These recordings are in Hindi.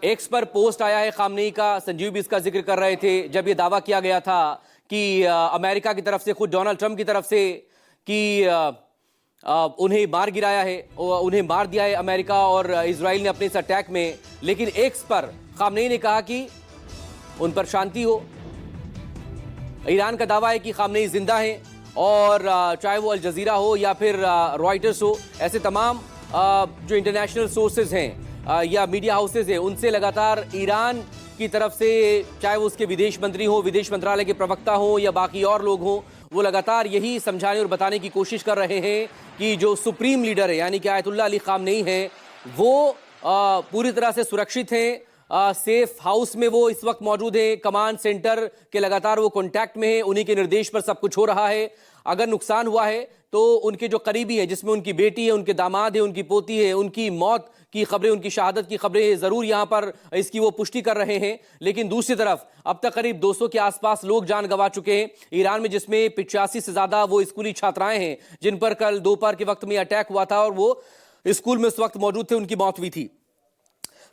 एक्स पर पोस्ट आया है खामनेई का। संजीव भी इसका जिक्र कर रहे थे जब ये दावा किया गया था कि अमेरिका की तरफ से, खुद डोनाल्ड ट्रंप की तरफ से, कि उन्हें मार गिराया है, उन्हें मार दिया है अमेरिका और इजराइल ने अपने इस अटैक में। लेकिन एक्स पर खामनेई ने कहा कि उन पर शांति हो। ईरान का दावा है कि खामनेई जिंदा हैं और चाहे वो अल जजीरा हो या फिर रॉयटर्स हो, ऐसे तमाम जो इंटरनेशनल सोर्सेज हैं या मीडिया हाउसेज हैं, उनसे लगातार ईरान की तरफ से, चाहे वो उसके विदेश मंत्री हो, विदेश मंत्रालय के प्रवक्ता हो या बाकी और लोग हों, वो लगातार यही समझाने और बताने की कोशिश कर रहे हैं कि जो सुप्रीम लीडर है यानी कि आयतुल्लाह अली खामनेई हैं, वो पूरी तरह से सुरक्षित हैं। सेफ हाउस में वो इस वक्त मौजूद है। कमांड सेंटर के लगातार वो कांटेक्ट में है, उन्हीं के निर्देश पर सब कुछ हो रहा है। अगर नुकसान हुआ है तो उनके जो करीबी हैं, जिसमें उनकी बेटी है, उनके दामाद है, उनकी पोती है, उनकी मौत की खबरें, उनकी शहादत की खबरें जरूर यहां पर इसकी वो पुष्टि कर रहे हैं। लेकिन दूसरी तरफ अब तक करीब 200 के आसपास लोग जान गंवा चुके हैं ईरान में, जिसमें 85 से ज्यादा वो स्कूली छात्राएं हैं जिन पर कल दोपहर के वक्त में अटैक हुआ था और वो स्कूल में उस वक्त मौजूद थे, उनकी मौत हुई थी।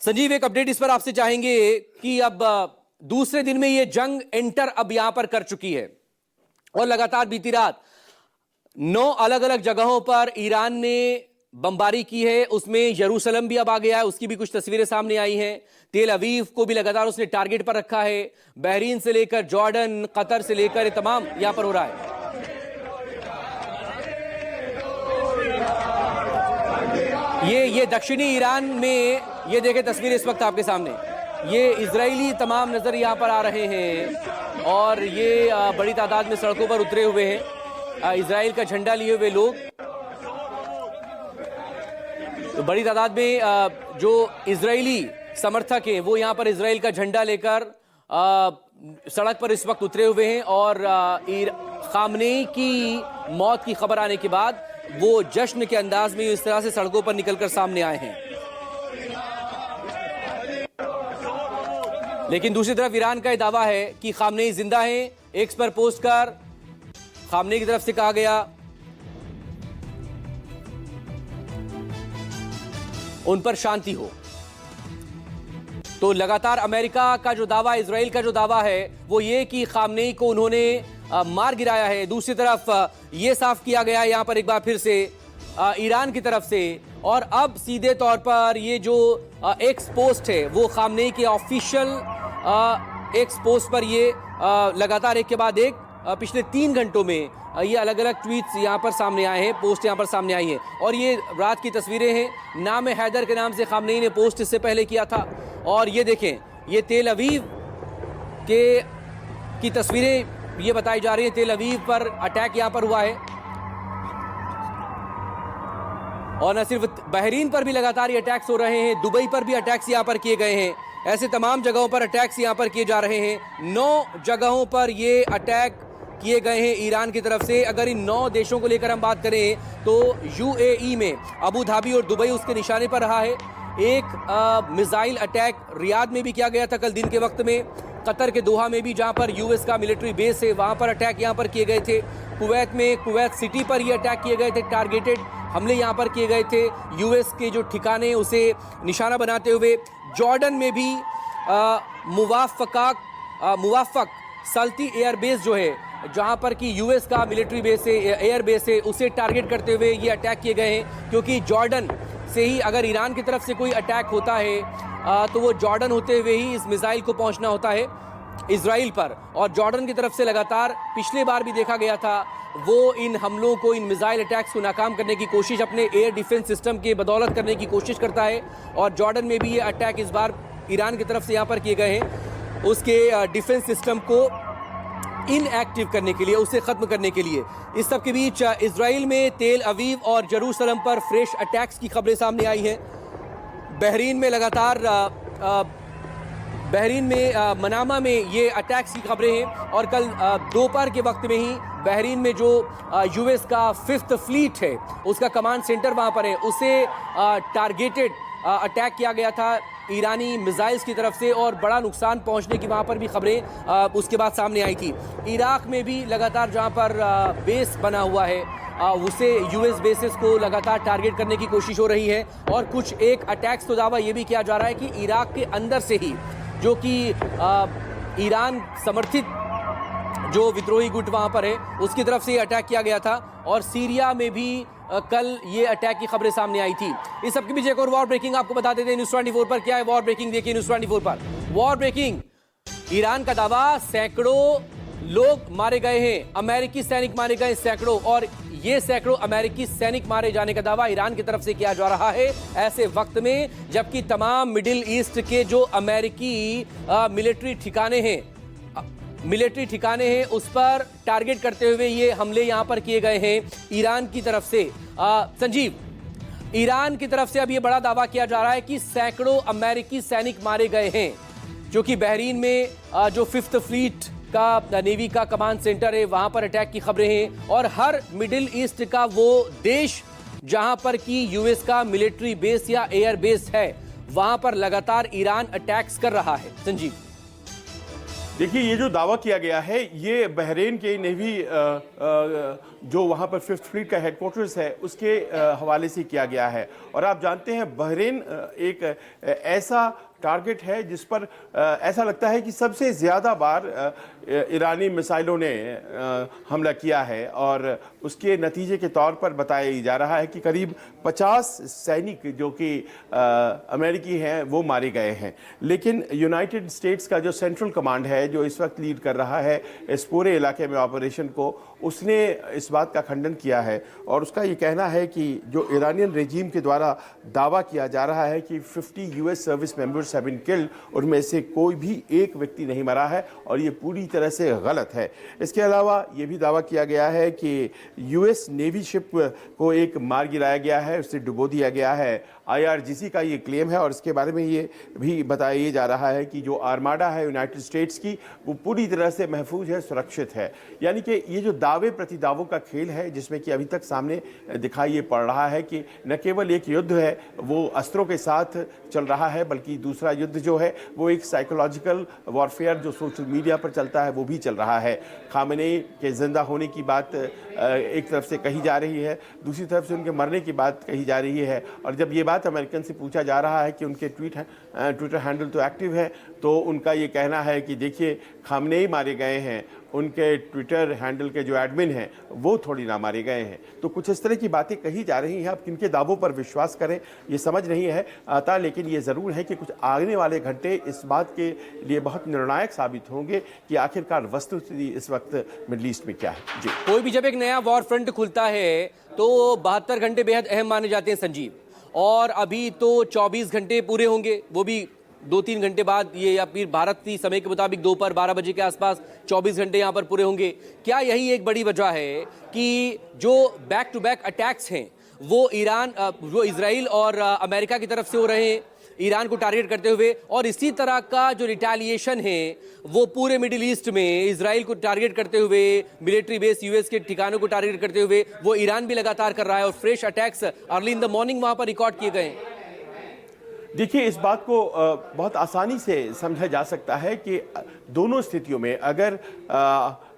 संजीव, एक अपडेट इस पर आपसे चाहेंगे कि अब दूसरे दिन में ये जंग एंटर अब यहां पर कर चुकी है और लगातार बीती रात 9 अलग अलग जगहों पर ईरान ने बमबारी की है। उसमें यरूशलेम भी अब आ गया है, उसकी भी कुछ तस्वीरें सामने आई हैं। तेल अवीव को भी लगातार उसने टारगेट पर रखा है। बहरीन से लेकर जॉर्डन, कतर से लेकर तमाम यहां पर हो रहा है। ये दक्षिणी ईरान में, ये देखें तस्वीर इस वक्त आपके सामने, ये इजरायली तमाम नजर यहां पर आ रहे हैं और ये बड़ी तादाद में सड़कों पर उतरे हुए हैं इजराइल का झंडा लिए हुए लोग। तो बड़ी तादाद में जो इजरायली समर्थक हैं वो यहां पर इजराइल का झंडा लेकर सड़क पर इस वक्त उतरे हुए हैं और खामनेई की मौत की खबर आने के बाद वो जश्न के अंदाज में इस तरह से सड़कों पर निकलकर सामने आए हैं। लेकिन दूसरी तरफ ईरान का यह दावा है कि खामनेई जिंदा हैं। एक्स पर पोस्ट कर खामनेई की तरफ से कहा गया उन पर शांति हो। तो लगातार अमेरिका का जो दावा, इजराइल का जो दावा है वो ये कि खामनेई को उन्होंने मार गिराया है। दूसरी तरफ ये साफ किया गया यहां पर एक बार फिर से ईरान की तरफ से। और अब सीधे तौर पर ये जो एक्स पोस्ट है वो खामनेई के ऑफिशियल एक्स पोस्ट पर ये लगातार एक के बाद एक पिछले 3 घंटों में ये अलग अलग ट्वीट्स यहाँ पर सामने आए हैं, पोस्ट यहाँ पर सामने आई हैं। और ये रात की तस्वीरें हैं। नाम हैदर के नाम से खामनेई ने पोस्ट इससे पहले किया था। और ये देखें, ये तेल अवीव की तस्वीरें ये बताई जा रही है। तेल अवीव पर अटैक यहाँ पर हुआ है और न सिर्फ बहरीन पर भी लगातार ये अटैक्स हो रहे हैं, दुबई पर भी अटैक्स यहाँ पर किए गए हैं। ऐसे तमाम जगहों पर अटैक्स यहाँ पर किए जा रहे हैं। 9 जगहों पर ये अटैक किए गए हैं ईरान की तरफ से। अगर इन 9 देशों को लेकर हम बात करें तो यूएई में अबू धाबी और दुबई उसके निशाने पर रहा है। एक मिसाइल अटैक रियाद में भी किया गया था कल दिन के वक्त में। कतर के दोहा में भी, जहां पर यूएस का मिलिट्री बेस है, वहां पर अटैक यहां पर किए गए थे। कुवैत में कुवैत सिटी पर ये अटैक किए गए थे। टारगेटेड हमले यहां पर किए गए थे यूएस के जो ठिकाने उसे निशाना बनाते हुए। जॉर्डन में भी मुवाफक सल्ती एयरबेस जो है, जहां पर कि यूएस का मिलिट्री बेस है, एयर बेस है, उसे टारगेट करते हुए ये अटैक किए गए हैं। क्योंकि जॉर्डन से ही अगर ईरान की तरफ से कोई अटैक होता है तो वो जॉर्डन होते हुए ही इस मिसाइल को पहुंचना होता है इजराइल पर। और जॉर्डन की तरफ से लगातार पिछले बार भी देखा गया था, वो इन हमलों को, इन मिसाइल अटैक्स को नाकाम करने की कोशिश अपने एयर डिफेंस सिस्टम के बदौलत करने की कोशिश करता है। और जॉर्डन में भी ये अटैक इस बार ईरान की तरफ से यहाँ पर किए गए हैं, उसके डिफेंस सिस्टम को इनएक्टिव करने के लिए, उसे खत्म करने के लिए। इस सब के बीच इजराइल में तेल अवीव और यरूशलेम पर फ्रेश अटैक्स की खबरें सामने आई हैं। बहरीन में लगातार बहरीन में मनामा में ये अटैक्स की खबरें हैं। और कल दोपहर के वक्त में ही बहरीन में जो यूएस का 5th फ्लीट है, उसका कमांड सेंटर वहां पर है, उसे टारगेटेड अटैक किया गया था ईरानी मिसाइल्स की तरफ से और बड़ा नुकसान पहुंचने की वहां पर भी खबरें उसके बाद सामने आई थी। इराक में भी लगातार जहां पर बेस बना हुआ है उसे यूएस बेसिस को लगातार टारगेट करने की कोशिश हो रही है। और कुछ एक अटैक्स तो दावा यह भी किया जा रहा है कि इराक के अंदर से ही, जो कि ईरान समर्थित जो विद्रोही गुट वहां पर है, उसकी तरफ से अटैक किया गया था। और सीरिया में भी कल ये अटैक की खबरें सामने आई थी। इस सबके बीच एक और वॉर ब्रेकिंग आपको बता देते हैं न्यूज़ 24 पर। क्या है वॉर ब्रेकिंग, देखिए न्यूज़ 24 पर वॉर ब्रेकिंग। ईरान का दावा, सैकड़ों लोग मारे गए हैं, अमेरिकी सैनिक मारे गए सैकड़ों, और ये सैकड़ों अमेरिकी सैनिक मारे जाने का दावा ईरान की तरफ से किया जा रहा है ऐसे वक्त में जबकि तमाम मिडिल ईस्ट के जो अमेरिकी मिलिट्री ठिकाने हैं उस पर टारगेट करते हुए ये हमले यहां पर किए गए हैं ईरान की तरफ से। संजीव, ईरान की तरफ से अब ये बड़ा दावा किया जा रहा है कि सैकड़ों अमेरिकी सैनिक मारे गए हैं, जो कि बहरीन में जो 5th फ्लीट का नेवी का कमांड सेंटर है वहां पर अटैक की खबरें हैं। और हर मिडिल ईस्ट का वो देश जहां पर कि यूएस का मिलिट्री बेस या एयर बेस है, वहां पर लगातार ईरान अटैक्स कर रहा है। संजीव, देखिए, ये जो दावा किया गया है ये बहरीन के नेवी जो वहाँ पर 5th फ्लीट का हेडक्वार्टर्स है उसके हवाले से किया गया है। और आप जानते हैं बहरीन एक ऐसा टारगेट है जिस पर ऐसा लगता है कि सबसे ज़्यादा बार ईरानी मिसाइलों ने हमला किया है। और उसके नतीजे के तौर पर बताया जा रहा है कि करीब 50 सैनिक जो कि अमेरिकी हैं वो मारे गए हैं। लेकिन यूनाइटेड स्टेट्स का जो सेंट्रल कमांड है, जो इस वक्त लीड कर रहा है इस पूरे इलाके में ऑपरेशन को, उसने इस बात का खंडन किया है। और उसका ये कहना है कि जो ईरानियन रेजीम के द्वारा दावा किया जा रहा है कि 50 US service members have been killed, उनमें से कोई भी एक व्यक्ति नहीं मरा है, और ये पूरी तरह से गलत है। इसके अलावा ये भी दावा किया गया है कि यूएस नेवी शिप को एक मार गिराया गया है, उसे डुबो दिया गया है। आईआरजीसी का ये क्लेम है। और इसके बारे में ये भी बताया जा रहा है कि जो आर्माडा है यूनाइटेड स्टेट्स की, वो पूरी तरह से महफूज है, सुरक्षित है। यानी कि ये जो दावे प्रतिदावों का खेल है, जिसमें कि अभी तक सामने दिखाई ये पड़ रहा है कि न केवल एक युद्ध है वो अस्त्रों के साथ चल रहा है, बल्कि दूसरा युद्ध जो है वो एक साइकोलॉजिकल वॉरफेयर जो सोशल मीडिया पर चलता है वो भी चल रहा है। खामेनेई के जिंदा होने की बात एक तरफ से कही जा रही है, दूसरी तरफ से उनके मरने की बात कही जा रही है। और जब ये बात अमेरिकन से पूछा जा रहा है कि उनके ट्विटर हैंडल तो एक्टिव है, तो उनका ये कहना है कि देखिए, खामेनेई मारे गए हैं, उनके ट्विटर हैंडल के जो एडमिन हैं वो थोड़ी ना मारे गए हैं। तो कुछ इस तरह की बातें कही जा रही हैं। अब किनके दावों पर विश्वास करें ये समझ नहीं है आता, लेकिन ये ज़रूर है कि कुछ आने वाले घंटे इस बात के लिए बहुत निर्णायक साबित होंगे कि आखिरकार वस्तुस्थिति इस वक्त मिडल ईस्ट में क्या है। जी, कोई भी जब एक नया वॉर फ्रंट खुलता है तो 72 घंटे बेहद अहम माने जाते हैं संजीव, और अभी तो 24 घंटे पूरे होंगे, वो भी 2-3 घंटे बाद, ये या फिर भारतीय समय के मुताबिक दोपहर 12 बजे के आसपास 24 घंटे यहाँ पर पूरे होंगे। क्या यही एक बड़ी वजह है कि जो बैक टू बैक अटैक्स हैं वो इजराइल और अमेरिका की तरफ से हो रहे हैं, ईरान को टारगेट करते हुए, और इसी तरह का जो रिटेलिएशन है वो पूरे मिडिल ईस्ट में इजराइल को टारगेट करते हुए, मिलिट्री बेस यूएस के ठिकानों को टारगेट करते हुए वो ईरान भी लगातार कर रहा है, और fresh attacks early in the morning वहां पर रिकॉर्ड किए गए। देखिए, इस बात को बहुत आसानी से समझा जा सकता है कि दोनों स्थितियों में अगर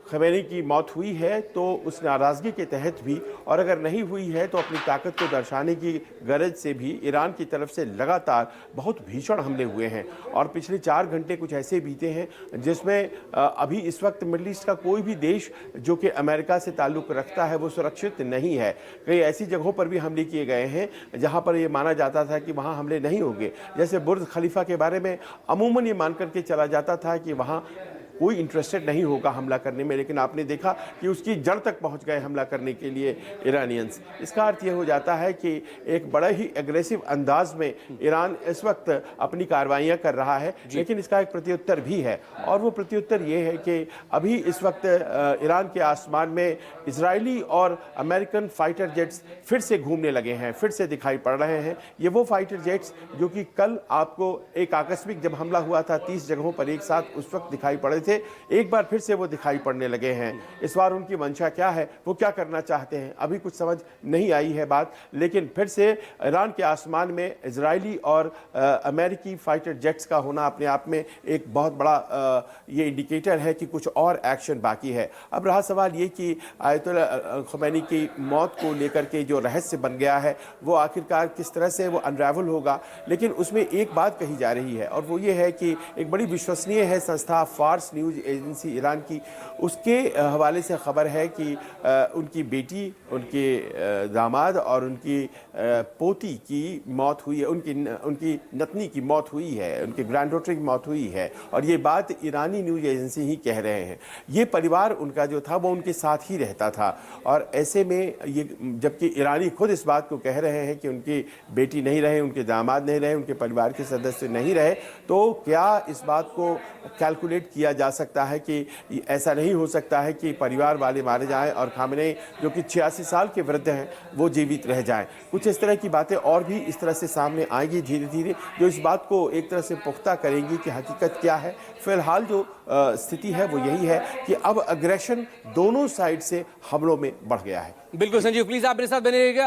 खमेनी की मौत हुई है तो उस नाराज़गी के तहत भी, और अगर नहीं हुई है तो अपनी ताकत को दर्शाने की गरज से भी ईरान की तरफ से लगातार बहुत भीषण हमले हुए हैं। और पिछले 4 घंटे कुछ ऐसे बीते हैं जिसमें अभी इस वक्त मिडल ईस्ट का कोई भी देश जो कि अमेरिका से ताल्लुक़ रखता है वो सुरक्षित नहीं है। कई ऐसी जगहों पर भी हमले किए गए हैं जहाँ पर ये माना जाता था कि वहाँ हमले नहीं होंगे। जैसे बुर्ज खलीफा के बारे में अमूमन ये मान करके चला जाता था कि वहाँ कोई इंटरेस्टेड नहीं होगा हमला करने में, लेकिन आपने देखा कि उसकी जड़ तक पहुंच गए हमला करने के लिए ईरानियंस। इसका अर्थ यह हो जाता है कि एक बड़ा ही एग्रेसिव अंदाज में ईरान इस वक्त अपनी कार्रवाइयां कर रहा है, लेकिन इसका एक प्रत्युत्तर भी है। और वो प्रत्युत्तर ये है कि अभी इस वक्त ईरान के आसमान में इजरायली और अमेरिकन फाइटर जेट्स फिर से घूमने लगे हैं, फिर से दिखाई पड़ रहे हैं। ये वो फाइटर जेट्स जो कि कल आपको एक आकस्मिक जब हमला हुआ था 30 जगहों पर एक साथ, उस वक्त दिखाई पड़े थे, थे, एक बार फिर से वो दिखाई पड़ने लगे हैं। इस बार उनकी मंशा क्या है, वो क्या करना चाहते हैं, अभी कुछ समझ नहीं आई है बात। लेकिन फिर से ईरान के आसमान में इजरायली और अमेरिकी फाइटर जेट्स का होना अपने आप में एक बहुत बड़ा ये इंडिकेटर है कि कुछ और एक्शन बाकी है। अब रहा सवाल ये कि आयतुल्ला ख़ुमैनी की मौत को लेकर के जो रहस्य बन गया है वो आखिरकार किस तरह से वो अनरावल होगा। लेकिन उसमें एक बात कही जा रही है और वो ये है कि एक बड़ी विश्वसनीय है संस्था फार्स न्यूज़ एजेंसी ईरान की, उसके हवाले से खबर है कि उनकी बेटी, उनके दामाद और उनकी पोती की मौत हुई है, उनकी नतनी की मौत हुई है, उनके ग्रैंड डॉटर की मौत हुई है। और ये बात ईरानी न्यूज़ एजेंसी ही कह रहे हैं। ये परिवार उनका जो था वो उनके साथ ही रहता था और ऐसे में ये, जबकि ईरानी खुद इस बात को कह रहे हैं कि उनकी बेटी नहीं रहे, उनके दामाद नहीं रहे, उनके परिवार के सदस्य नहीं रहे, तो क्या इस बात को कैलकुलेट किया जा सकता है कि ऐसा नहीं हो सकता है कि परिवार वाले मारे जाएं और खामेनी जो कि 86 साल के वृद्ध हैं वो जीवित रह जाएं। कुछ इस तरह की बातें और भी इस तरह से सामने आएंगी धीरे धीरे, जो इस बात को एक तरह से पुख्ता करेंगी कि हकीकत क्या है। फिलहाल जो स्थिति है वो यही है कि अब अग्रेशन दोनों साइड से हमलों में बढ़ गया है। बिल्कुल संजीव, प्लीज आप मेरे साथ बने रहिएगा।